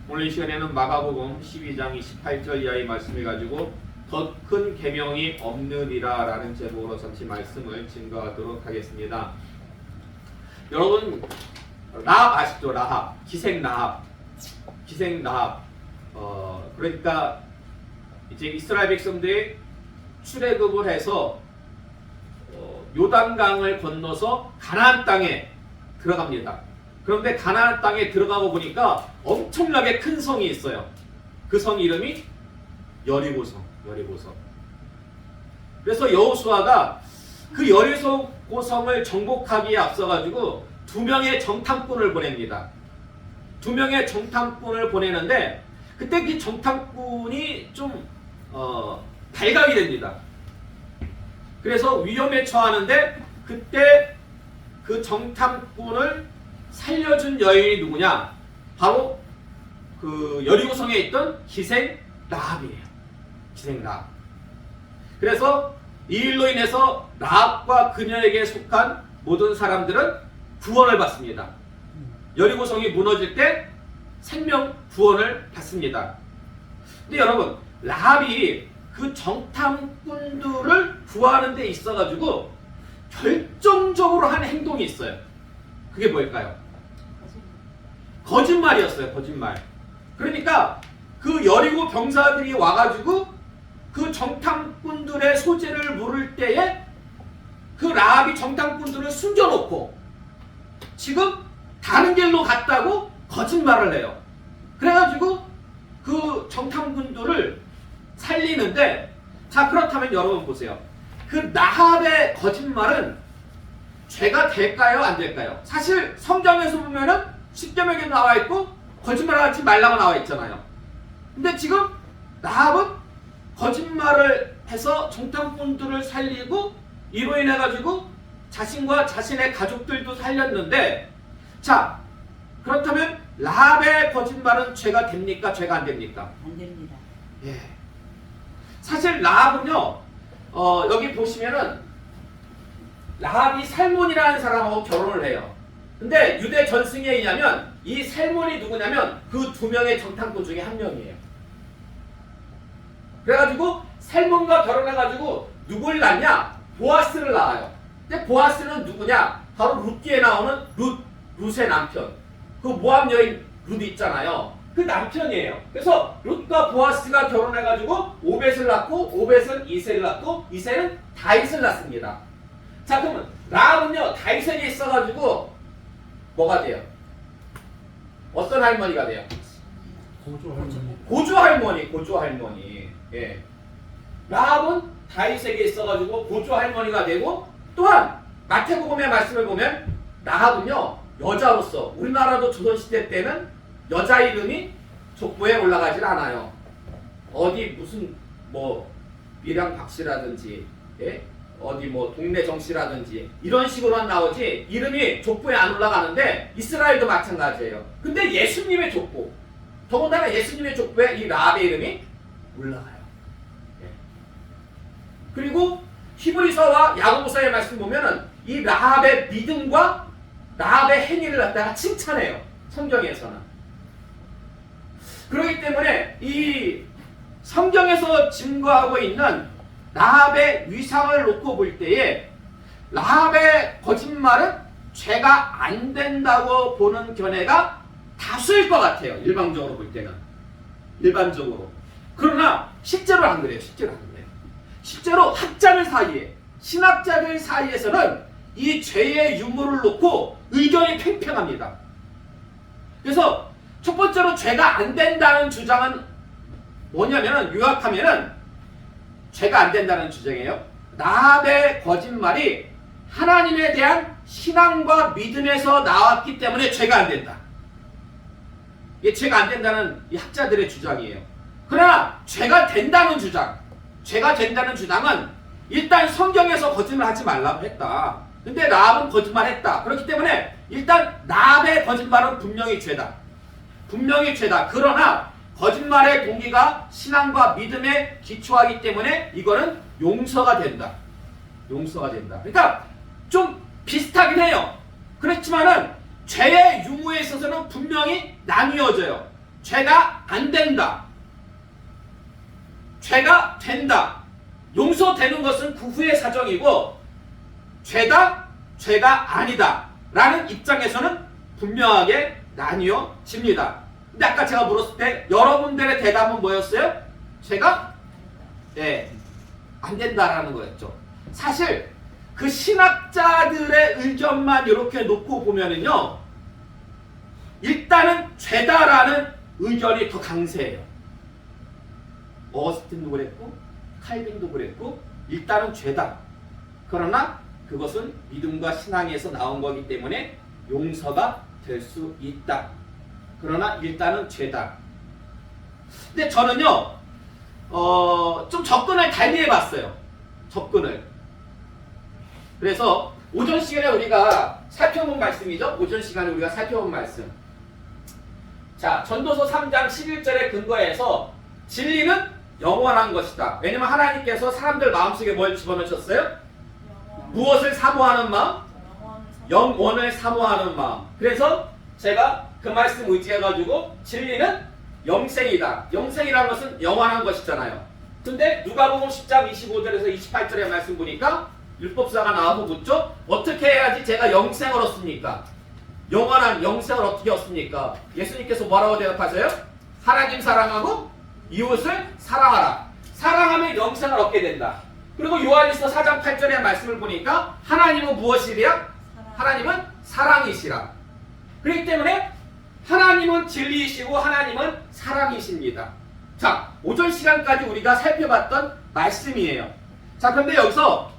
오늘 이 시간에는 마가복음 12장 28절 이하의 말씀을 가지고 더 큰 계명이 없느니라 라는 제목으로 잠시 말씀을 증거하도록 하겠습니다. 여러분, 라합 아시죠? 라합, 기생 라합. 그러니까 이제 이스라엘 백성들이 출애굽을 해서 요단강을 건너서 가나안 땅에 들어갑니다. 그런데 가나안 땅에 들어가고 보니까 엄청나게 큰 성이 있어요. 그 성 이름이 여리고성. 그래서 여호수아가 그 여리고성을 정복하기에 앞서가지고 2명의 정탐꾼을 보냅니다. 2명의 정탐꾼을 보내는데 그때 그 정탐꾼이 좀 발각이 됩니다. 그래서 위험에 처하는데 그때 그 정탐꾼을 살려준 여인이 누구냐? 바로 그 여리고성에 있던 기생 라합이에요. 기생 라합. 그래서 이 일로 인해서 라합과 그녀에게 속한 모든 사람들은 구원을 받습니다. 여리고성이 무너질 때 생명 구원을 받습니다. 근데 여러분, 라합이 그 정탐꾼들을 구하는 데 있어가지고 결정적으로 한 행동이 있어요. 그게 뭘까요? 거짓말이었어요. 거짓말. 그러니까 그 여리고 병사들이 와가지고 그 정탐꾼들의 소재를 물을 때에 그 라합이 정탐꾼들을 숨겨놓고 지금 다른 길로 갔다고 거짓말을 해요. 그래가지고 그 정탐꾼들을 살리는데, 자, 그렇다면 여러분 보세요. 그 라합의 거짓말은 죄가 될까요? 안 될까요? 사실 성경에서 보면은 십계명에 나와 있고 거짓말하지 말라고 나와 있잖아요. 근데 지금 라합은 거짓말을 해서 정탐꾼들을 살리고 이로 인해 가지고 자신과 자신의 가족들도 살렸는데, 자, 그렇다면 라합의 거짓말은 죄가 됩니까? 죄가 안 됩니까? 안 됩니다. 예. 사실 라합은요, 여기 보시면은 라합이 살몬이라는 사람하고 결혼을 해요. 근데 유대 전승에 의하면 이 살몬이 누구냐면 그 2명의 정탐꾼 중에 한 명이에요. 그래가지고 살몬과 결혼해가지고 누굴 낳냐? 보아스를 낳아요. 근데 보아스는 누구냐? 바로 룻기에 나오는 룻의 남편. 그 모압 여인 룻 있잖아요. 그 남편이에요. 그래서 룻과 보아스가 결혼해가지고 오벳을 낳고, 오벳은 이새를 낳고, 이새는 다윗을 낳습니다. 자, 그러면 라합은요, 다윗에게 있어가지고 뭐가 돼요? 어떤 할머니가 돼요? 고조 할머니. 예. 라합은 다윗에게 있어가지고 고조 할머니가 되고, 또한 마태복음의 말씀을 보면 라합은요, 여자로서 우리나라도 조선시대 때는 여자 이름이 족보에 올라가질 않아요. 어디 무슨 뭐 밀양 박씨라든지, 예? 어디 뭐 동네 정씨라든지 이런 식으로만 나오지 이름이 족보에 안 올라가는데, 이스라엘도 마찬가지예요. 근데 예수님의 족보, 더군다나 예수님의 족보에 이 라합의 이름이 올라가요. 예. 그리고 히브리서와 야고보서의 말씀 보면은 이 라합의 믿음과 라합의 행위를 갖다가 칭찬해요. 성경에서는. 그렇기 때문에 이 성경에서 증거하고 있는 라합의 위상을 놓고 볼 때에 라합의 거짓말은 죄가 안 된다고 보는 견해가 다수일 것 같아요. 일방적으로 볼 때는. 일반적으로. 그러나 실제로 안 그래요. 실제로 학자들 사이에, 신학자들 사이에서는 이 죄의 유무를 놓고 의견이 팽팽합니다. 그래서 첫 번째로 죄가 안 된다는 주장은 뭐냐면은, 요약하면은 죄가 안 된다는 주장이에요. 라합의 거짓말이 하나님에 대한 신앙과 믿음에서 나왔기 때문에 죄가 안 된다. 이게 죄가 안 된다는 이 학자들의 주장이에요. 그러나 죄가 된다는 주장은 일단 성경에서 거짓말하지 말라고 했다. 근데 라합은 거짓말했다. 그렇기 때문에 일단 라합의 거짓말은 분명히 죄다. 그러나 거짓말의 동기가 신앙과 믿음에 기초하기 때문에 이거는 용서가 된다. 그러니까 좀 비슷하긴 해요. 그렇지만은 죄의 유무에 있어서는 분명히 나뉘어져요. 죄가 안 된다. 죄가 된다. 용서되는 것은 그 후의 사정이고 죄다, 죄가 아니다 라는 입장에서는 분명하게 나뉘어집니다. 근데 아까 제가 물었을 때 여러분들의 대답은 뭐였어요? 죄가 안 된다라는 거였죠. 사실 그 신학자들의 의견만 이렇게 놓고 보면은요, 일단은 죄다라는 의견이 더 강세해요. 어거스틴도 그랬고 칼빈도 그랬고 일단은 죄다. 그러나 그것은 믿음과 신앙에서 나온 거기 때문에 용서가 될 수 있다. 그러나 일단은 죄다. 근데 저는요, 좀 접근을 달리 해봤어요. 접근을. 그래서 오전 시간에 우리가 살펴본 말씀이죠. 오전 시간에 우리가 살펴본 말씀. 자, 전도서 3장 11절에 근거해서 진리는 영원한 것이다. 왜냐면 하나님께서 사람들 마음속에 뭘 집어넣으셨어요? 무엇을 사모하는 마음? 영원을 사모하는 마음. 그래서 제가 그 말씀 의지해가지고 진리는 영생이다. 영생이라는 것은 영원한 것이잖아요. 근데 누가복음 10장 25절에서 28절의 말씀 보니까 율법사가 나와서 묻죠. 어떻게 해야지 제가 영생을 얻습니까? 영원한 영생을 어떻게 얻습니까? 예수님께서 뭐라고 대답하세요? 하나님 사랑하고 이웃을 사랑하라. 사랑하면 영생을 얻게 된다. 그리고 요한일서 4장 8절의 말씀을 보니까 하나님은 무엇이랴? 하나님은 사랑이시라. 그렇기 때문에 하나님은 진리이시고 하나님은 사랑이십니다. 자, 오전 시간까지 우리가 살펴봤던 말씀이에요. 자, 그런데 여기서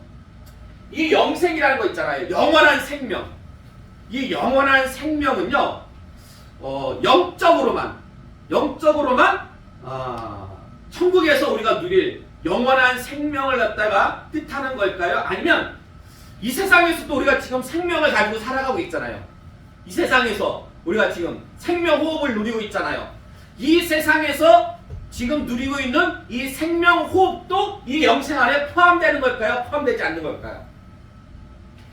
이 영생이라는 거 있잖아요. 영원한 생명. 이 영원한 생명은요, 영적으로만 천국에서 우리가 누릴 영원한 생명을 갖다가 뜻하는 걸까요? 아니면 이 세상에서도 우리가 지금 생명을 가지고 살아가고 있잖아요. 이 세상에서 우리가 지금 생명 호흡을 누리고 있잖아요. 이 세상에서 지금 누리고 있는 이 생명 호흡도 이 영생 안에 포함되는 걸까요? 포함되지 않는 걸까요?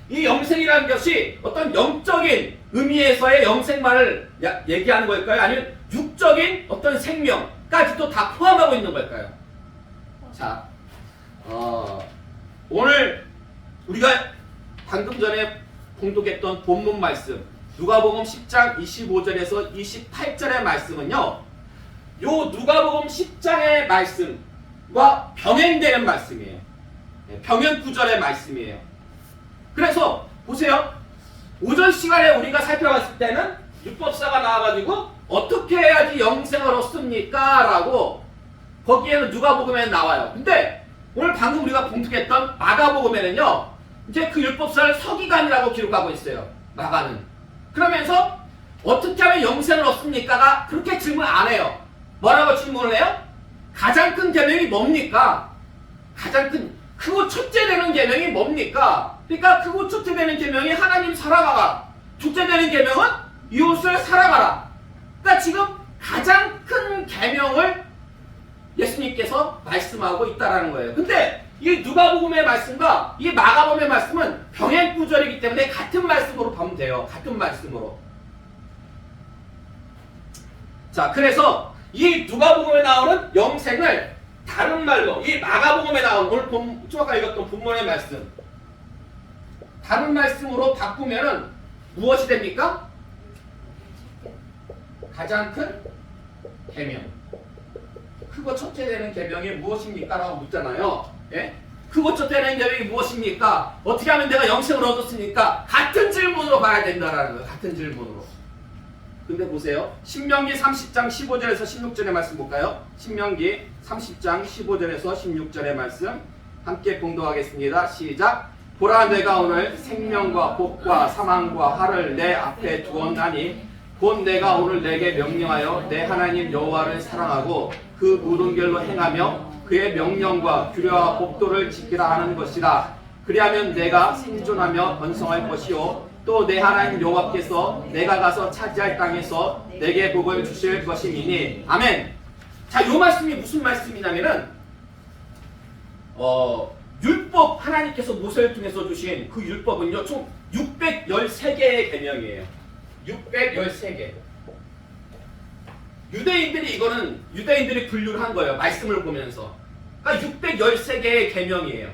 이 영생이라는 것이 어떤 영적인 의미에서의 영생만을 얘기하는 걸까요? 아니면 육적인 어떤 생명까지도 다 포함하고 있는 걸까요? 자, 오늘 우리가 방금 전에 공독했던 본문 말씀 누가복음 10장 25절에서 28절의 말씀은요, 요 누가복음 10장의 말씀과 병행되는 말씀이에요. 병행 구절의 말씀이에요. 그래서 보세요. 오전 시간에 우리가 살펴봤을 때는 율법사가 나와가지고 어떻게 해야지 영생을 얻습니까? 라고 거기에는 누가복음에 나와요. 근데 오늘 방금 우리가 봉독했던 마가복음에는요, 이제 그 율법사를 서기관이라고 기록하고 있어요. 마가는. 그러면서 어떻게 하면 영생을 얻습니까가 그렇게 질문 안 해요. 뭐라고 질문을 해요? 가장 큰 계명이 뭡니까? 가장 크고 첫째 되는 계명이 뭡니까? 그러니까 크고 첫째 되는 계명이 하나님 사랑하라. 둘째 되는 계명은 이웃을 사랑하라. 그러니까 지금 가장 큰 계명을 예수님께서 말씀하고 있다라는 거예요. 근데 이 누가복음의 말씀과 이 마가복음의 말씀은 병행 구절이기 때문에 같은 말씀으로 보면 돼요. 같은 말씀으로. 자, 그래서 이 누가복음에 나오는 영생을 다른 말로 이 마가복음에 나오는 오늘 좀 아까 읽었던 본문의 말씀 다른 말씀으로 바꾸면은 무엇이 됩니까? 가장 큰 계명. 크고 첫째 되는 계명이 무엇입니까? 라고 묻잖아요. 예? 크고 첫째 되는 계명이 무엇입니까? 어떻게 하면 내가 영생을 얻었습니까? 같은 질문으로 봐야 된다라는 거예요. 같은 질문으로. 근데 보세요. 신명기 30장 15절에서 16절의 말씀 볼까요? 신명기 30장 15절에서 16절의 말씀 함께 봉독하겠습니다. 시작. 보라, 내가 오늘 생명과 복과 사망과 화를 내 앞에 두었나니 곧 내가 오늘 내게 명령하여 내 하나님 여호와를 사랑하고 그 모든 길로 행하며 그의 명령과 규례와 법도를 지키라 하는 것이라. 그리하면 내가 생존하며 번성할 것이요 또 내 하나님 여호와께서 내가 가서 차지할 땅에서 내게 복을 주실 것이니. 아멘. 자, 이 말씀이 무슨 말씀이냐면은 율법, 하나님께서 모세를 통해서 주신 그 율법은요 총 613개의 계명이에요. 613개. 유대인들이 분류를 한 거예요. 말씀을 보면서. 그러니까 613개의 계명이에요.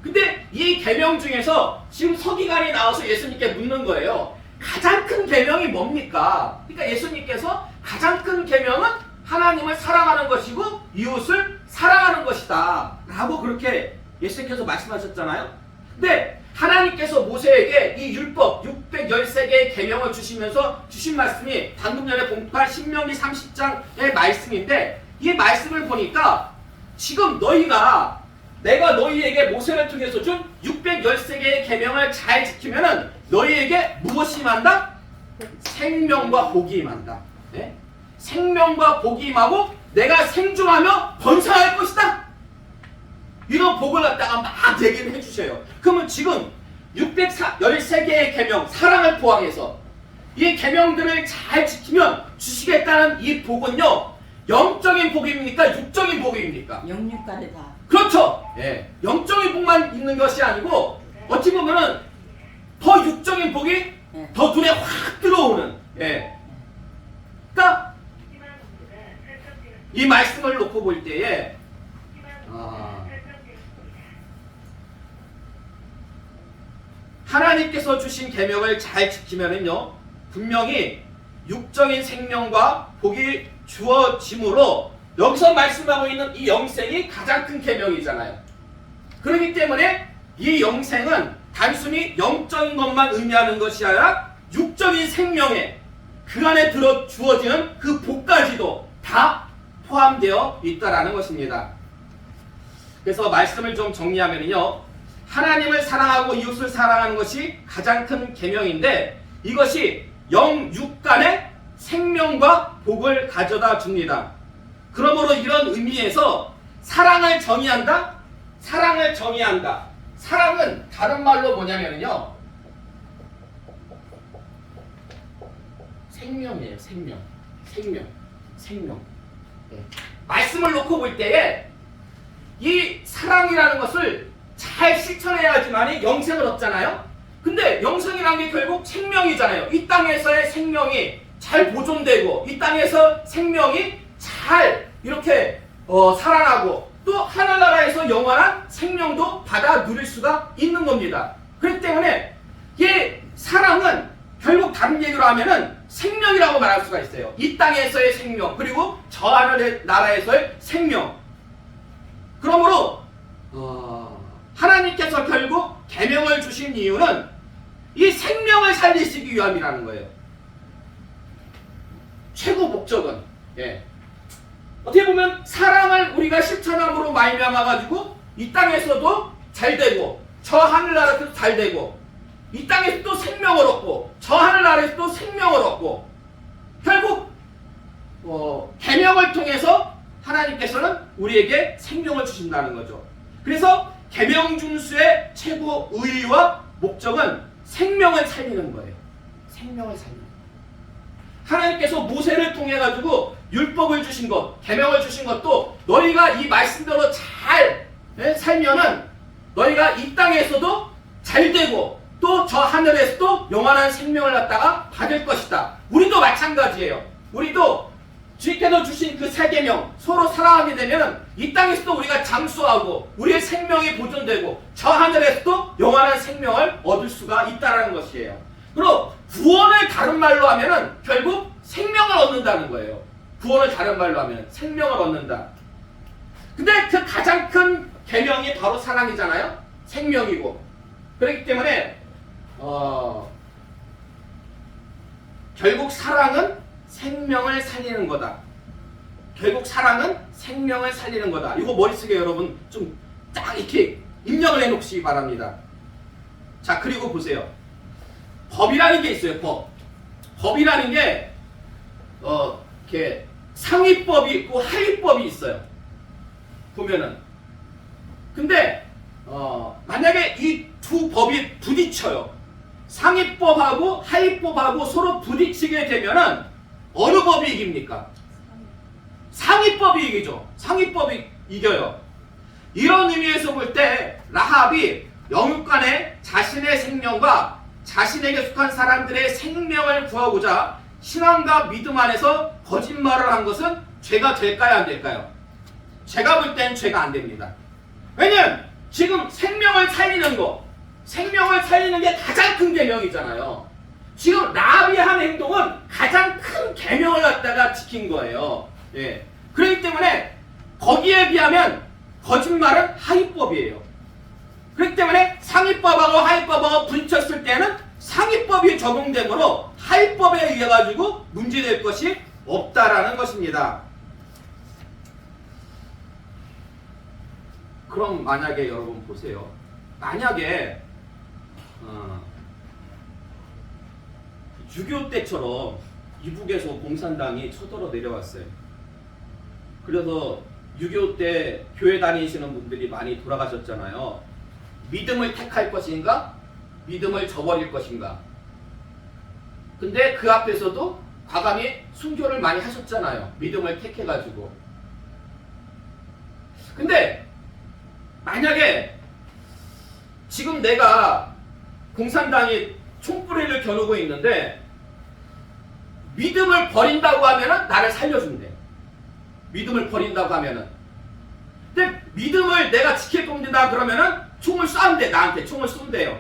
근데 이 계명 중에서 지금 서기관이 나와서 예수님께 묻는 거예요. 가장 큰 계명이 뭡니까? 그러니까 예수님께서 가장 큰 계명은 하나님을 사랑하는 것이고 이웃을 사랑하는 것이다 라고 그렇게 예수님께서 말씀하셨잖아요. 근데 하나님께서 모세에게 이 율법 613개의 계명을 주시면서 주신 말씀이 방금 전에 공부한 신명기 30장의 말씀인데, 이 말씀을 보니까 지금 내가 너희에게 모세를 통해서 준 613개의 계명을 잘 지키면은 너희에게 무엇이 임한다? 생명과 복이 임한다. 네? 생명과 복이 임하고 내가 생존하며 번성할 것이다. 이런 복을 갖다가 막 얘기를 해주셔요. 그러면 지금 613개의 계명, 사랑을 포함해서 이 계명들을 잘 지키면 주시겠다는 이 복은요, 영적인 복입니까? 육적인 복입니까? 영육간에 다. 그렇죠. 예. 영적인 복만 있는 것이 아니고 어찌 보면은 더 육적인 복이 더 눈에 확 들어오는. 예. 그러니까 이 말씀을 놓고 볼 때에 하나님께서 주신 계명을 잘 지키면은요, 분명히 육적인 생명과 복이 주어지므로 여기서 말씀하고 있는 이 영생이 가장 큰 계명이잖아요. 그렇기 때문에 이 영생은 단순히 영적인 것만 의미하는 것이 아니라 육적인 생명에 그 안에 들어 주어지는 그 복까지도 다 포함되어 있다라는 것입니다. 그래서 말씀을 좀 정리하면요, 하나님을 사랑하고 이웃을 사랑하는 것이 가장 큰 계명인데 이것이 영육 간의 생명과 복을 가져다 줍니다. 그러므로 이런 의미에서 사랑을 정의한다? 사랑을 정의한다. 사랑은 다른 말로 뭐냐면요, 생명이에요. 생명. 네. 말씀을 놓고 볼 때에 이 사랑이라는 것을 잘 실천해야지만 영생을 얻잖아요. 근데 영생이라는 게 결국 생명이잖아요. 이 땅에서의 생명이 잘 보존되고 이 땅에서 생명이 잘 이렇게 살아나고 또 하늘나라에서 영원한 생명도 받아 누릴 수가 있는 겁니다. 그렇기 때문에 이 사랑은 결국 다른 얘기로 하면은 생명이라고 말할 수가 있어요. 이 땅에서의 생명, 그리고 저 하늘의 나라에서의 생명. 그러므로 하나님께서 결국 계명을 주신 이유는 이 생명을 살리시기 위함이라는 거예요. 최고 목적은. 예. 어떻게 보면 사랑을 우리가 실천함으로 말미암아 가지고 이 땅에서도 잘 되고 저 하늘나라에서도 잘 되고 이 땅에서 또 생명을 얻고 저 하늘나라에서 또 생명을 얻고 결국 계명을 통해서 하나님께서는 우리에게 생명을 주신다는 거죠. 그래서 계명 준수의 최고 의의와 목적은 생명을 살리는 거예요. 생명을 살리는 거예요. 하나님께서 모세를 통해 가지고 율법을 주신 것, 계명을 주신 것도 너희가 이 말씀대로 잘 살면은 너희가 이 땅에서도 잘 되고 또 저 하늘에서도 영원한 생명을 갖다가 받을 것이다. 우리도 마찬가지예요. 우리도 주님께서 주신 그 세 계명 서로 사랑하게 되면 이 땅에서도 우리가 장수하고 우리의 생명이 보존되고 저 하늘에서도 영원한 생명을 얻을 수가 있다는 것이에요. 그리고 구원을 다른 말로 하면은 결국 생명을 얻는다는 거예요. 구원을 다른 말로 하면 생명을 얻는다. 근데 그 가장 큰 계명이 바로 사랑이잖아요. 생명이고. 그렇기 때문에 결국 사랑은 생명을 살리는 거다. 결국 사랑은 생명을 살리는 거다. 이거 머릿속에 여러분 좀 딱 이렇게 입력을 해놓으시기 바랍니다. 자, 그리고 보세요. 법이라는 게 있어요. 법이라는 게 이렇게 상위법이 있고 하위법이 있어요. 보면은. 근데 만약에 이 두 법이 부딪혀요. 상위법하고 하위법하고 서로 부딪히게 되면은 어느 법이 이깁니까? 상위법이 이기죠. 상위법이 이겨요. 이런 의미에서 볼 때 라합이 영육간에 자신의 생명과 자신에게 속한 사람들의 생명을 구하고자 신앙과 믿음 안에서 거짓말을 한 것은 죄가 될까요, 안 될까요? 제가 볼 땐 죄가 안 됩니다. 왜냐면 지금 생명을 살리는 거, 생명을 살리는 게 가장 큰 계명이잖아요. 지금 라합이 한 행동은 가장 큰 계명을 갖다가 지킨 거예요. 예. 그렇기 때문에 거기에 비하면 거짓말은 하위법이에요. 그렇기 때문에 상위법하고 하위법하고 부딪혔을 때는 상위법이 적용되므로 하위법에 의해 가지고 문제될 것이 없다라는 것입니다. 그럼 만약에 여러분 보세요. 만약에 6.25 때처럼 이북에서 공산당이 쳐들어 내려왔어요. 그래서 6.25 때 교회 다니시는 분들이 많이 돌아가셨잖아요. 믿음을 택할 것인가? 믿음을 저버릴 것인가? 근데 그 앞에서도 과감히 순교를 많이 하셨잖아요. 믿음을 택해가지고. 근데 만약에 지금 내가 공산당이 총뿌리를 겨누고 있는데 믿음을 버린다고 하면은 나를 살려준대. 믿음을 버린다고 하면은. 근데 믿음을 내가 지킬 겁니다 그러면은 총을 쏴는데 나한테 총을 쏜대요.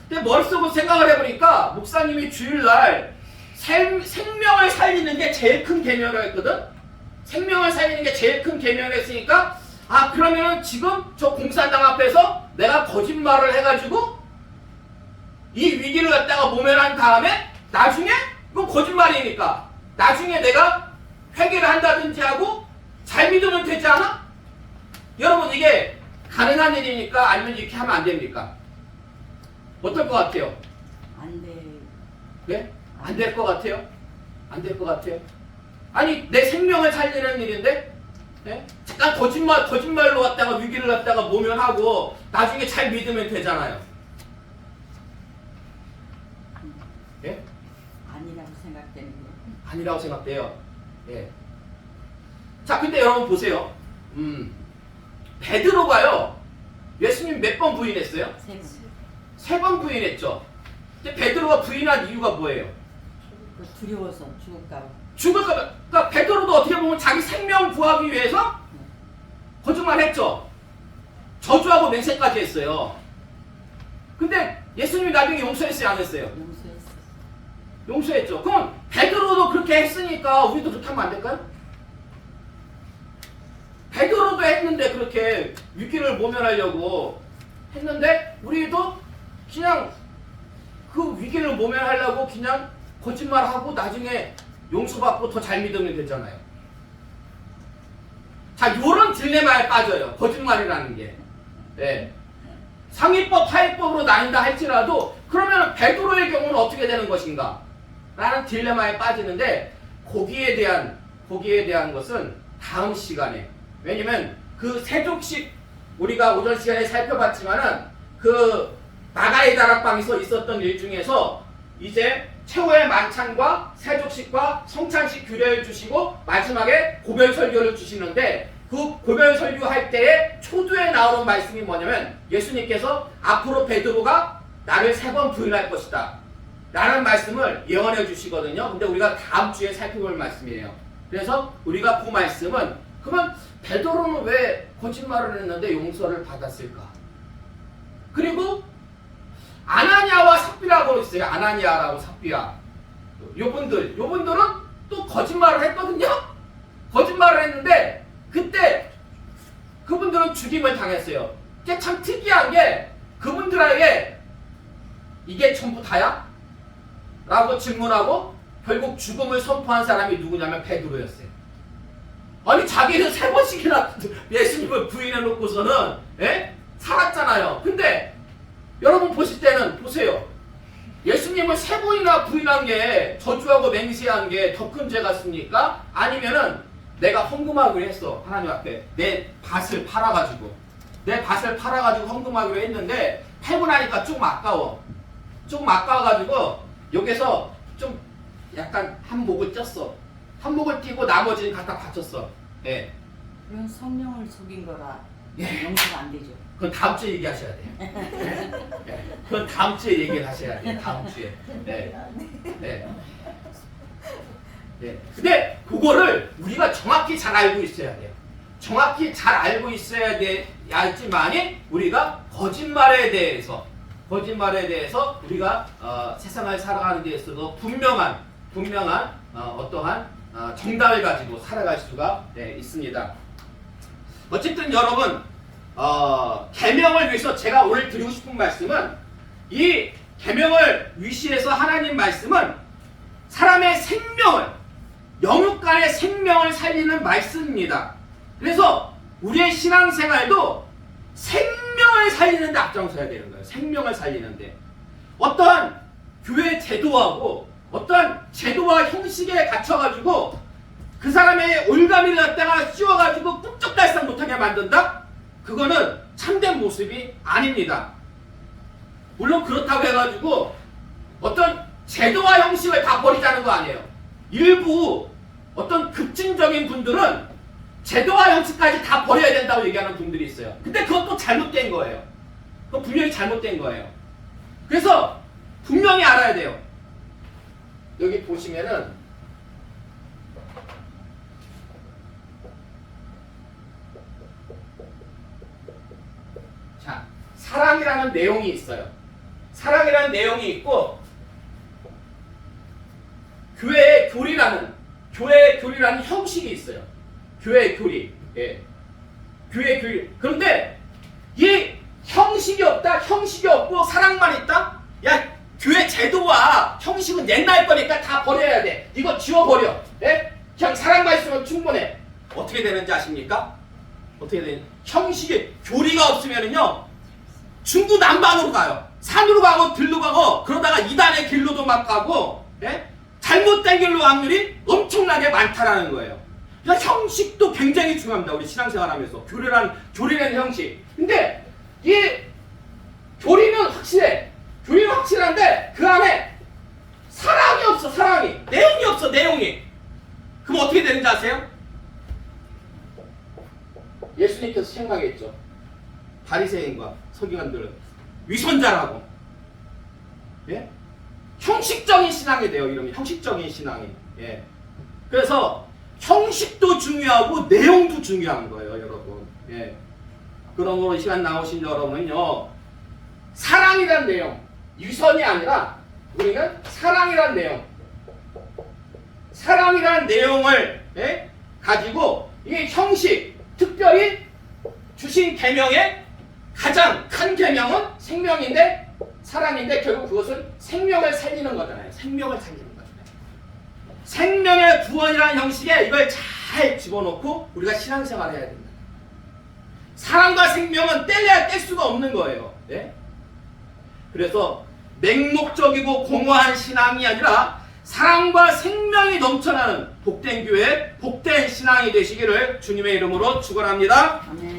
근데 머릿속으로 생각을 해보니까 목사님이 주일날 생명을 살리는 게 제일 큰 계명을 했거든. 생명을 살리는 게 제일 큰 계명을 했으니까 아 그러면은 지금 저 공산당 앞에서 내가 거짓말을 해가지고 이 위기를 갖다가 모면한 다음에 나중에 이건 거짓말이니까 나중에 내가 회개를 한다든지 하고 잘 믿으면 되지 않아? 여러분 이게 가능한 일입니까? 아니면 이렇게 하면 안 됩니까? 어떨 것 같아요? 안 돼. 네? 안 될 것 같아요? 안 될 것 같아요? 아니 내 생명을 살리는 일인데 네? 잠깐 거짓말로 갖다가 위기를 갖다가 모면하고 나중에 잘 믿으면 되잖아요. 예? 아니라고 생각되는 거. 아니라고 생각돼요. 예. 자, 근데 여러분 보세요. 베드로가요. 예수님 몇 번 부인했어요? 3번. 3번 부인했죠. 근데 베드로가 부인한 이유가 뭐예요? 두려워서 죽을까 봐. 죽을까 봐. 그러니까 베드로도 어떻게 보면 자기 생명 구하기 위해서 거짓말했죠. 저주하고 맹세까지 했어요. 근데 예수님이 나중에 용서했어요, 안 했어요? 용서했어. 용서했죠. 그럼 베드로도 그렇게 했으니까 우리도 그렇게 하면 안 될까요? 베드로도 했는데 그렇게 위기를 모면하려고 했는데 우리도 그냥 그 위기를 모면하려고 그냥 거짓말하고 나중에 용서받고 더 잘 믿으면 되잖아요. 자, 요런 딜레마에 빠져요. 거짓말이라는 게. 네. 상위법, 하위법으로 나뉜다 할지라도 그러면 베드로의 경우는 어떻게 되는 것인가? 라는 딜레마에 빠지는데 거기에 대한 것은 다음 시간에 왜냐면 그 세족식 우리가 오전 시간에 살펴봤지만은 그 나가의 다락방에서 있었던 일 중에서 이제 최후의 만찬과 세족식과 성찬식 규례를 주시고 마지막에 고별 설교를 주시는데 그 고별 설교할 때에 초두에 나오는 말씀이 뭐냐면 예수님께서 앞으로 베드로가 나를 3번 부인할 것이다 라는 말씀을 예언해 주시거든요. 근데 우리가 다음 주에 살펴볼 말씀이에요. 그래서 우리가 그 말씀은 그러면 베드로는 왜 거짓말을 했는데 용서를 받았을까? 그리고 아나니아와 삽비라고 있어요. 아나니아라고 삽비아. 요분들은 또 거짓말을 했거든요. 거짓말을 했는데 그때 그분들은 죽임을 당했어요. 이게 참 특이한 게 그분들에게 이게 전부 다야? 라고 질문하고 결국 죽음을 선포한 사람이 누구냐면 베드로였어요. 아니 자기는 3번씩이나 예수님을 부인해 놓고서는 살았잖아요. 근데 여러분 보실 때는 보세요. 예수님을 3번이나 부인한 게 저주하고 맹세한 게 더 큰 죄 같습니까? 아니면은 내가 헌금하기로 했어. 하나님 앞에 내 밭을 팔아가지고 헌금하기로 했는데 팔고 나니까 조금 아까워. 조금 아까워가지고 여기서 좀 약간 한 목을 쪘어. 한 목을 띄고 나머지는 갖다 바쳤어. 예. 그건 성령을 속인 거라 예. 용서가 안 되죠. 그건 다음 주에 얘기하셔야 돼요. 예. 그건 다음 주에 얘기를 하셔야 돼요. 다음 주에. 네. 네. 예. 근데 그거를 우리가 정확히 잘 알고 있어야 돼요. 정확히 잘 알고 있어야 돼야지만이 우리가 거짓말에 대해서 우리가 세상을 살아가는 데 있어서 분명한 어떠한 정답을 가지고 살아갈 수가 있습니다. 어쨌든 여러분 계명을 위해서 제가 오늘 드리고 싶은 말씀은 이 계명을 위시해서 하나님 말씀은 사람의 생명을 영육간의 생명을 살리는 말씀입니다. 그래서 우리의 신앙생활도 생명을 살리는 데 앞장서야 되는 거예요. 생명을 살리는데 어떠한 교회 제도하고 어떠한 제도와 형식에 갇혀가지고 그 사람의 올가미를 갖다가 씌워가지고 꿈쩍달싹 못하게 만든다? 그거는 참된 모습이 아닙니다. 물론 그렇다고 해가지고 어떤 제도와 형식을 다 버리자는 거 아니에요. 일부 어떤 급진적인 분들은 제도와 형식까지 다 버려야 된다고 얘기하는 분들이 있어요. 근데 그것도 잘못된 거예요. 그건 분명히 잘못된 거예요. 그래서 분명히 알아야 돼요. 여기 보시면은 자, 사랑이라는 내용이 있어요. 사랑이라는 내용이 있고 교회의 교리라는 형식이 있어요. 교회의 교리. 예. 교회의 교리. 그런데 이 형식이 없다. 형식이 없고 사랑만 있다. 야, 교회 제도와 형식은 옛날 거니까 다 버려야 돼. 이거 지워버려. 예? 그냥 사랑만 있으면 충분해. 어떻게 되는지 아십니까? 어떻게 되는? 형식이 교리가 없으면은요. 중구난방으로 가요. 산으로 가고 들로 가고 그러다가 이단의 길로도 막 가고 예? 잘못된 길로 확률이 엄청나게 많다라는 거예요. 그러니까 형식도 굉장히 중요합니다. 우리 신앙생활하면서 교리라는 형식. 근데 이 교리는 확실해. 교리는 확실한데 그 안에 사랑이 없어. 사랑이. 내용이 없어. 내용이. 그럼 어떻게 되는지 아세요? 예수님께서 생각했죠. 바리새인과 서기관들은 위선자라고. 예? 형식적인 신앙이 돼요. 이러면 형식적인 신앙이. 예. 그래서 형식도 중요하고 내용도 중요한 거예요, 여러분. 예. 그러므로 이 시간 나오신 여러분은요, 사랑이란 내용, 위선이 아니라 우리는 사랑이란 내용을 예? 가지고 이게 형식, 특별히 주신 계명의 가장 큰 계명은 생명인데 사랑인데 결국 그것은 생명을 살리는 거잖아요. 생명을 살리는 거잖아요. 생명의 구원이라는 형식에 이걸 잘 집어넣고 우리가 신앙생활을 해야 된다. 사랑과 생명은 뗄래야 뗄 수가 없는 거예요. 네? 그래서 맹목적이고 공허한 신앙이 아니라 사랑과 생명이 넘쳐나는 복된 교회, 복된 신앙이 되시기를 주님의 이름으로 축원합니다. 아멘.